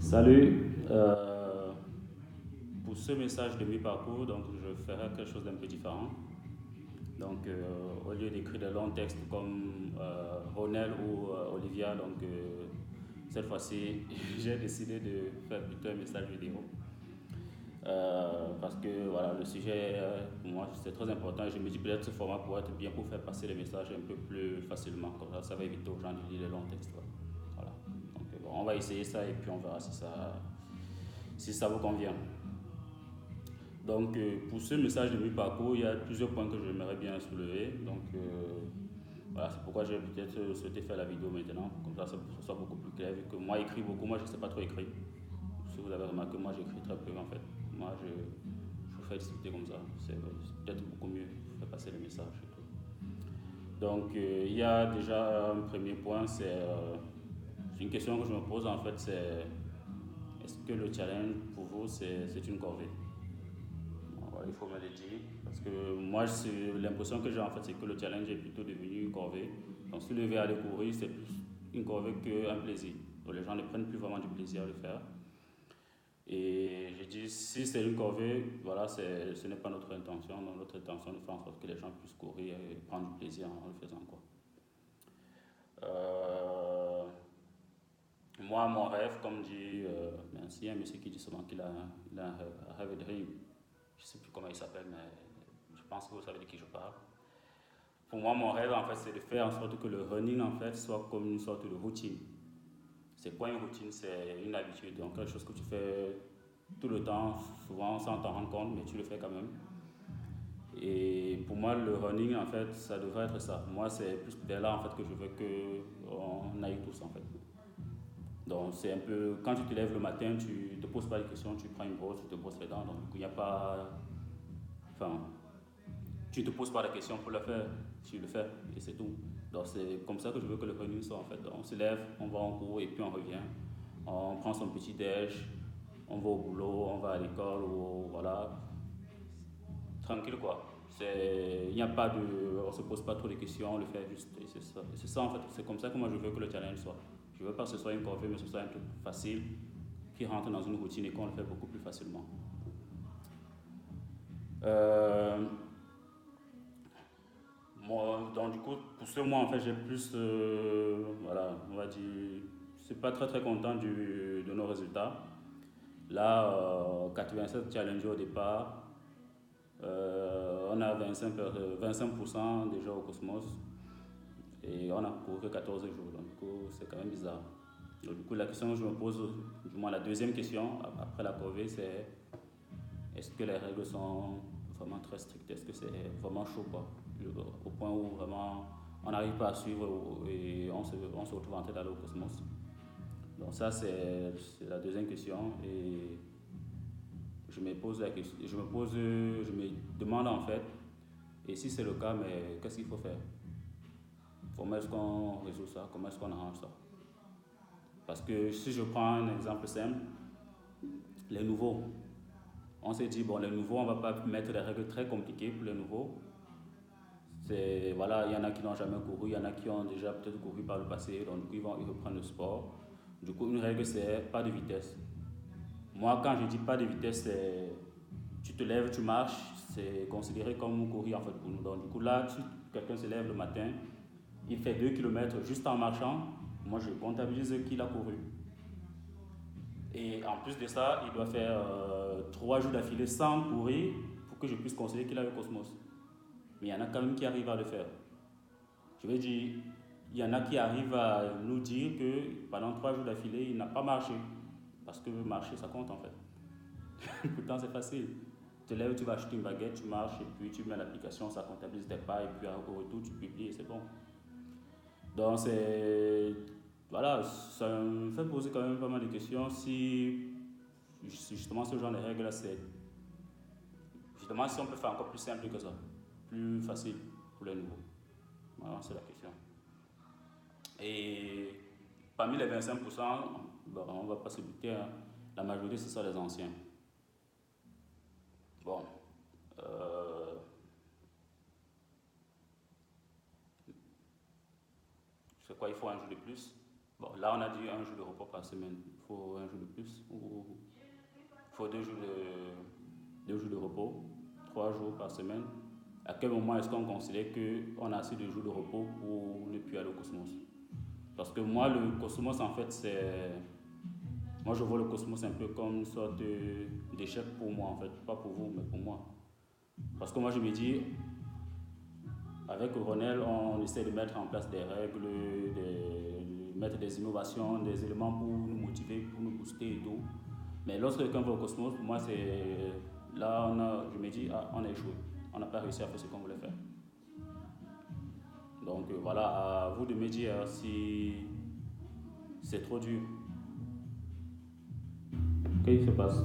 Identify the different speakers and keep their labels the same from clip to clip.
Speaker 1: Salut. Pour ce message de mi-parcours, donc je ferai quelque chose d'un peu différent. Donc, au lieu d'écrire des longs textes comme Ronel ou Olivia, cette fois-ci, j'ai décidé de faire plutôt un message vidéo. Parce que voilà, le sujet, pour moi, c'est très important. Je me dis peut-être ce format pourrait être bien pour faire passer les messages un peu plus facilement. Comme ça va éviter aux gens de lire les longs textes. Voilà. Donc, bon, on va essayer ça et puis on verra si ça vous convient. Donc, pour ce message de mi-parcours, il y a plusieurs points que j'aimerais bien soulever. Donc, voilà, c'est pourquoi j'ai peut-être souhaité faire la vidéo maintenant. Comme ça soit beaucoup plus clair. Vu que moi, j'écris beaucoup, moi, je ne sais pas trop écrire. Si vous avez remarqué, moi, j'écris très peu en fait. Moi, je vous fais discuter comme ça. C'est peut-être beaucoup mieux pour faire passer le message et tout. Donc, il y a déjà un premier point, c'est une question que je me pose en fait, c'est est-ce que le challenge pour vous, c'est une corvée? Voilà, il faut me le dire. Parce que moi, l'impression que j'ai en fait, c'est que le challenge est plutôt devenu une corvée. Donc, se lever à aller courir, c'est plus une corvée qu'un plaisir. Donc, les gens ne prennent plus vraiment du plaisir à le faire. Et je dis, si c'est une corvée, voilà, ce n'est pas notre intention. Donc, notre intention de faire en sorte que les gens puissent courir et prendre du plaisir en le faisant, quoi. Euh, Moi, mon rêve, comme dit, merci, il y a un monsieur qui dit souvent qu'il a un rêve de dream. Je ne sais plus comment il s'appelle, mais je pense que vous savez de qui je parle. Pour moi, mon rêve, en fait, c'est de faire en sorte que le running, en fait, soit comme une sorte de routine. C'est quoi une routine? C'est une habitude, donc quelque chose que tu fais tout le temps, souvent sans t'en rendre compte, mais tu le fais quand même. Et pour moi, le running, en fait, ça devrait être ça. Moi, c'est plus vers là, en fait, que je veux qu'on aille tous, en fait. Donc, c'est un peu, quand tu te lèves le matin, tu ne te poses pas de questions, tu prends une brosse, tu te brosses les dents. Donc, il n'y a pas. Enfin, tu ne te poses pas la question pour le faire, tu le fais et c'est tout. Donc c'est comme ça que je veux que le running soit en fait. Donc, on se lève, on va en cours et puis on revient. On prend son petit déj, on va au boulot, on va à l'école ou voilà. Tranquille quoi. Il n'y a pas de. On se pose pas trop de questions, on le fait juste et c'est ça. Et c'est ça en fait, c'est comme ça que moi je veux que le challenge soit. Je veux pas que ce soit une corvée, mais que ce soit un truc facile qui rentre dans une routine et qu'on le fait beaucoup plus facilement. Euh, Moi, donc du coup, pour ce mois, en fait, j'ai plus, voilà, on va dire, je suis pas très très content de nos résultats. Là, 87 challengers au départ, on a 25% déjà au Cosmos et on a couru que 14 jours, donc du coup, c'est quand même bizarre. Donc du coup, la question que je me pose, du moins la deuxième question après la corvée, c'est est-ce que les règles sont vraiment très strictes? Est-ce que c'est vraiment chaud quoi? Au point où vraiment on n'arrive pas à suivre et on se retrouve en tête d'aller au cosmos. Donc ça c'est la deuxième question et je me pose la question, je me demande en fait, et si c'est le cas, mais qu'est-ce qu'il faut faire? Comment est-ce qu'on résout ça? Comment est-ce qu'on arrange ça? Parce que si je prends un exemple simple, les nouveaux, on s'est dit, bon, les nouveaux, on ne va pas mettre des règles très compliquées pour les nouveaux. Voilà, il y en a qui n'ont jamais couru, il y en a qui ont déjà peut-être couru par le passé, donc du coup, ils reprennent le sport. Du coup, une règle, c'est pas de vitesse. Moi, quand je dis pas de vitesse, c'est tu te lèves, tu marches, c'est considéré comme courir en fait pour nous. Donc du coup, là, si quelqu'un se lève le matin, il fait 2 km juste en marchant, moi je comptabilise qu'il a couru. Et en plus de ça, il doit faire 3 jours d'affilée sans courir pour que je puisse considérer qu'il a le cosmos. Mais il y en a quand même qui arrivent à le faire. Je veux dire, il y en a qui arrivent à nous dire que pendant 3 jours d'affilée, il n'a pas marché. Parce que marcher, ça compte en fait. Pourtant, c'est facile. Tu te lèves, tu vas acheter une baguette, tu marches, et puis tu mets l'application, ça comptabilise tes pas, et puis au retour, tu publies, et c'est bon. Donc, c'est. Voilà, ça me fait poser quand même pas mal de questions si justement ce genre de règles-là, c'est. Justement, si on peut faire encore plus simple que ça, plus facile pour les nouveaux. Voilà, c'est la question. Et parmi les 25%, bon, on ne va pas se buter, hein, la majorité, ce sont les anciens. Bon, euh, c'est quoi, il faut un jour de plus. Bon, là, on a dit un jour de repos par semaine. Il faut un jour de plus ou il faut 2 jours de repos, 3 jours par semaine. À quel moment est-ce qu'on considère qu'on a assez de jours de repos pour ne plus aller au Cosmos? Parce que moi, le Cosmos, en fait, moi, je vois le Cosmos un peu comme une sorte d'échec pour moi, en fait. Pas pour vous, mais pour moi. Parce que moi, je me dis, avec Ronel, on essaie de mettre en place des règles, de mettre des innovations, des éléments pour nous motiver, pour nous booster et tout. Mais lorsque quelqu'un va au Cosmos, pour moi, c'est là, je me dis, on a échoué. On n'a pas réussi à faire ce qu'on voulait faire. Donc voilà, à vous de me dire si c'est trop dur. Qu'est-ce qui se passe?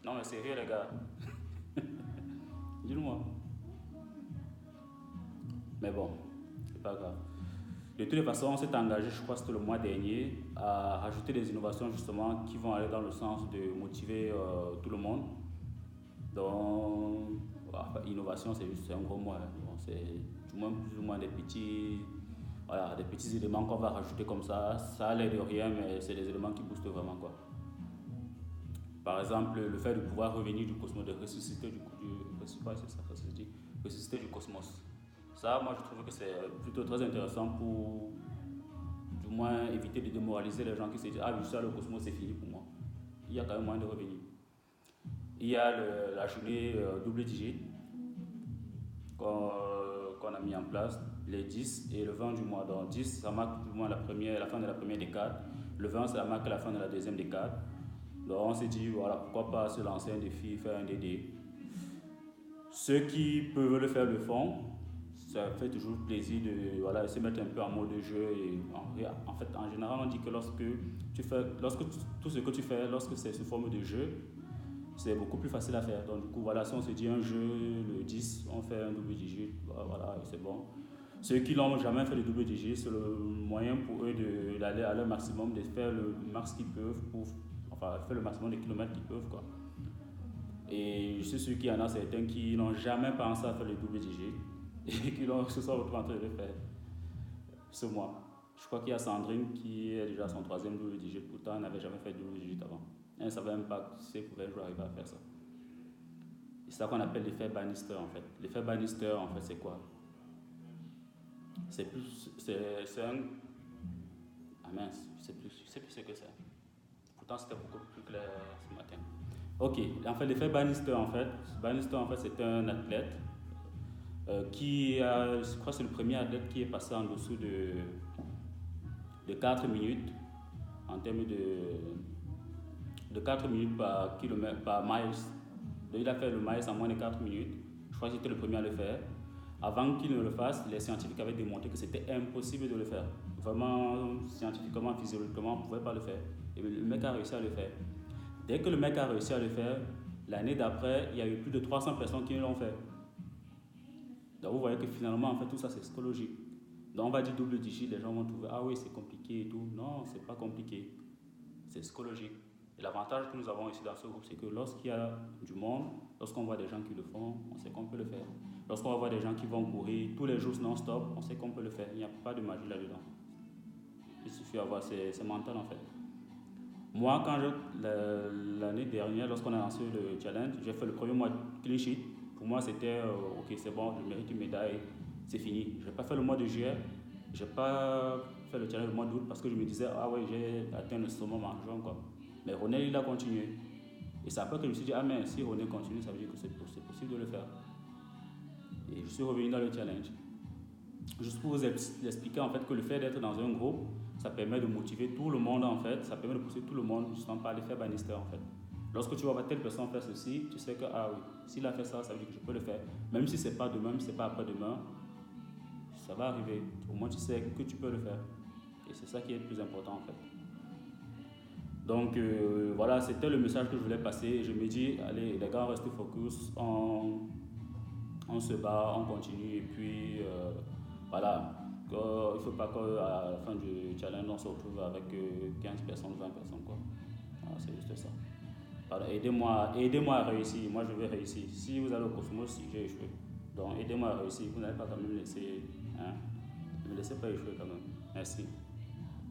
Speaker 1: Non, mais sérieux, les gars. Dis-le-moi. Mais bon, c'est pas grave. De toutes les façons, on s'est engagé, je crois que c'était le mois dernier, à rajouter des innovations justement qui vont aller dans le sens de motiver tout le monde. Donc, innovation, c'est un gros mot. Hein. Bon, c'est du moins plus ou moins des petits éléments qu'on va rajouter comme ça. Ça a l'air de rien, mais c'est des éléments qui boostent vraiment, quoi. Par exemple, le fait de pouvoir revenir du cosmos, de ressusciter ressusciter du cosmos. Ça, moi, je trouve que c'est plutôt très intéressant pour, du moins, éviter de démoraliser les gens qui se disent « Ah, je suis le cosmos, c'est fini pour moi. » Il y a quand même moyen de revenir. Il y a la journée double digit qu'on a mis en place, les 10 et le 20 du mois. Donc 10, ça marque du moins la fin de la première décade. Le 20, ça marque la fin de la deuxième décade. Donc on s'est dit, voilà, pourquoi pas se lancer un défi, faire un DD. Ceux qui peuvent le faire le font. Ça fait toujours plaisir de se mettre un peu en mode de jeu. Et en fait, en général, on dit que lorsque tout ce que tu fais, lorsque c'est sous forme de jeu, c'est beaucoup plus facile à faire. Donc du coup, voilà, si on se dit un jeu, le 10, on fait un double digit, voilà, c'est bon. Ceux qui n'ont jamais fait de double digit, c'est le moyen pour eux d'aller à leur maximum, de faire le max qu'ils peuvent, faire le maximum de kilomètres qu'ils peuvent, quoi. Et je suis sûr qu'il y en a certains qui n'ont jamais pensé à faire le double digit et qui se sont retrouvés en train de le faire ce mois. Je crois qu'il y a Sandrine qui est déjà à son 3e double digit, pourtant elle n'avait jamais fait de double digit avant. Elle ne savait même pas si elle pouvait arriver à faire ça. C'est ça qu'on appelle l'effet Bannister en fait. L'effet Bannister en fait c'est quoi? C'est un... Ah mince, je sais plus ce que c'est. Pourtant c'était beaucoup plus clair ce matin. Ok, en fait l'effet Bannister en fait c'est un athlète qui a, je crois que c'est le premier athlète qui est passé en dessous de 4 minutes en termes de 4 minutes par kilomètre, par miles. Donc il a fait le miles en moins de 4 minutes. Je crois que j'étais le premier à le faire. Avant qu'il ne le fasse, les scientifiques avaient démontré que c'était impossible de le faire. Vraiment, scientifiquement, physiologiquement, on ne pouvait pas le faire. Et le mec a réussi à le faire. Dès que le mec a réussi à le faire, l'année d'après, il y a eu plus de 300 personnes qui l'ont fait. Donc vous voyez que finalement, en fait, tout ça, c'est psychologique. Donc on va dire double digit, les gens vont trouver, ah oui, c'est compliqué et tout. Non, c'est pas compliqué. C'est psychologique. Et l'avantage que nous avons ici dans ce groupe, c'est que lorsqu'il y a du monde, lorsqu'on voit des gens qui le font, on sait qu'on peut le faire. Lorsqu'on voit des gens qui vont courir tous les jours non-stop, on sait qu'on peut le faire. Il n'y a pas de magie là-dedans. Il suffit d'avoir, c'est mental en fait. Moi, l'année dernière, lorsqu'on a lancé le challenge, j'ai fait le premier mois de clean sheet. Pour moi, c'était ok, c'est bon, je mérite une médaille, c'est fini. Je n'ai pas fait le mois de juillet, je n'ai pas fait le challenge le mois d'août parce que je me disais, ah ouais, j'ai atteint le summum en juin, quoi. Mais Ronel, il a continué. Et c'est après que je me suis dit, ah mais si Ronel continue, ça veut dire que c'est possible de le faire. Et je suis revenu dans le challenge. Juste pour vous expliquer en fait que le fait d'être dans un groupe, ça permet de motiver tout le monde en fait, ça permet de pousser tout le monde justement par l'effet Bannister en fait. Lorsque tu vois telle personne faire ceci, tu sais que ah oui, s'il a fait ça, ça veut dire que je peux le faire. Même si c'est pas demain, même si c'est pas après-demain, ça va arriver. Au moins tu sais que tu peux le faire. Et c'est ça qui est le plus important en fait. Donc voilà, c'était le message que je voulais passer. Je me dis, allez les gars, restez focus, on se bat, on continue et puis voilà. Il ne faut pas qu'à la fin du challenge on se retrouve avec 15 personnes, 20 personnes quoi. Voilà, c'est juste ça. Voilà, aidez-moi à réussir, moi je vais réussir. Si vous allez au Cosmos, j'ai échoué. Donc aidez-moi à réussir, vous n'allez pas quand même laisser, hein, ne me laissez pas échouer quand même. Merci.